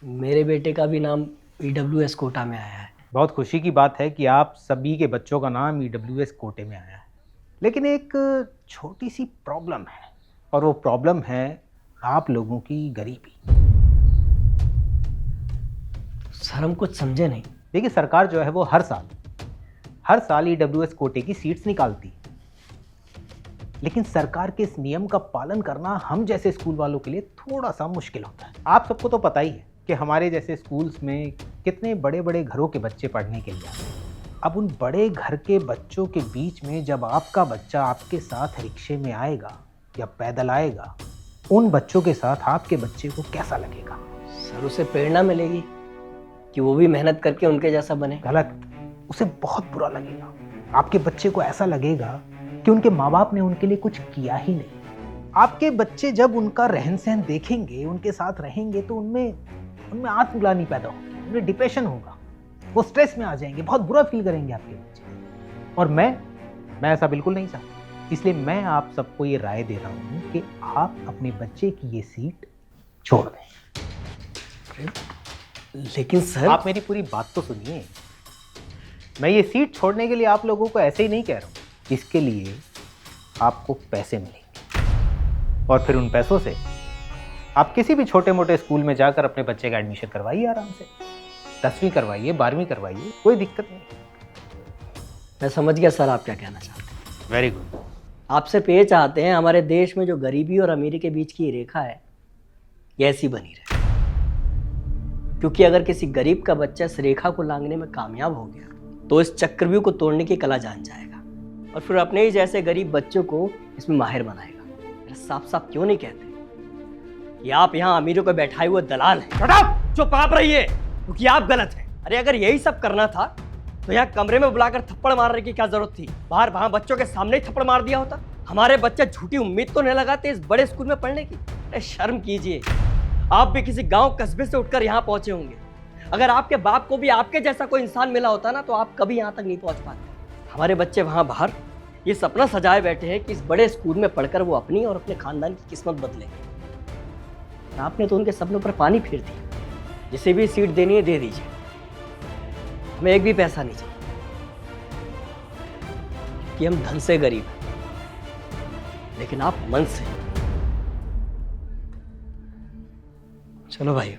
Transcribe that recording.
मेरे बेटे का भी नाम ईडब्ल्यूएस कोटा में आया है। बहुत खुशी की बात है कि आप सभी के बच्चों का नाम ईडब्ल्यूएस कोटे में आया है, लेकिन एक छोटी सी प्रॉब्लम है, और वो प्रॉब्लम है आप लोगों की गरीबी। सर हम कुछ समझे नहीं। देखिए, सरकार जो है वो हर साल ईडब्ल्यूएस कोटे की सीट्स निकालती है, लेकिन सरकार के इस नियम का पालन करना हम जैसे स्कूल वालों के लिए थोड़ा सा मुश्किल होता है। आप सबको तो पता ही है कि हमारे जैसे स्कूल्स में कितने बड़े बड़े घरों के बच्चे पढ़ने के लिए आते हैं। अब उन बड़े घर के बच्चों के बीच में जब आपका बच्चा आपके साथ रिक्शे में आएगा या पैदल आएगा, उन बच्चों के साथ आपके बच्चे को कैसा लगेगा? सर उसे प्रेरणा मिलेगी कि वो भी मेहनत करके उनके जैसा बने। गलत। उसे बहुत बुरा लगेगा। आपके बच्चे को ऐसा लगेगा कि उनके माँ बाप ने उनके लिए कुछ किया ही नहीं। आपके बच्चे जब उनका रहन सहन देखेंगे, उनके साथ रहेंगे, तो उनमें आत्मग्लानि पैदा होगी, उन्हें डिप्रेशन होगा, वो स्ट्रेस में आ जाएंगे, बहुत बुरा फील करेंगे आपके बच्चे। और मैं ऐसा बिल्कुल नहीं चाहता। इसलिए मैं आप सबको ये राय दे रहा हूँ कि आप अपने बच्चे की ये सीट छोड़ दें। लेकिन सर आप मेरी पूरी बात तो सुनिए। मैं ये सीट छोड़ने के लिए आप लोगों को ऐसे ही नहीं कह रहा हूँ। इसके लिए आपको पैसे मिलेंगे, और फिर उन पैसों से आप किसी भी छोटे मोटे स्कूल में जाकर अपने बच्चे का एडमिशन करवाइए आराम से। 10वीं करवाइए, 12वीं करवाइए, कोई दिक्कत नहीं। मैं समझ गया सर आप क्या कहना चाहते हैं। Very good. आप सिर्फ ये चाहते हैं हमारे देश में जो गरीबी और अमीरी के बीच की ये रेखा है ये ऐसी बनी रहे, क्योंकि अगर किसी गरीब का बच्चा इस रेखा को लांघने में कामयाब हो गया तो इस चक्रव्यूह को तोड़ने की कला जान जाएगा और फिर अपने ही जैसे गरीब बच्चों को इसमें माहिर बनाएगा। साफ साफ क्यों नहीं कहते कि आप यहाँ अमीरों को बैठाए हुए दलाल हैं। चुप आप रहिए, क्योंकि आप गलत हैं। अरे अगर यही सब करना था तो यहाँ कमरे में बुलाकर थप्पड़ मारने की क्या जरूरत थी? बाहर वहां बच्चों के सामने ही थप्पड़ मार दिया होता। हमारे बच्चे झूठी उम्मीद तो नहीं लगाते इस बड़े स्कूल में पढ़ने की। अरे शर्म कीजिए, आप भी किसी गांव कस्बे से उठकर यहाँ पहुंचे होंगे। अगर आपके बाप को भी आपके जैसा कोई इंसान मिला होता ना तो आप कभी यहाँ तक नहीं पहुंच पाते। हमारे बच्चे वहां बाहर ये सपना सजाए बैठे हैं कि इस बड़े स्कूल में पढ़कर वो अपनी और अपने खानदान की किस्मत बदलेंगे। आपने तो उनके सपनों पर पानी फेर दिया। जिसे भी सीट देनी है दे दीजिए, हमें एक भी पैसा नहीं चाहिए, कि हम धन से गरीब हैं, लेकिन आप मन से। चलो भाई।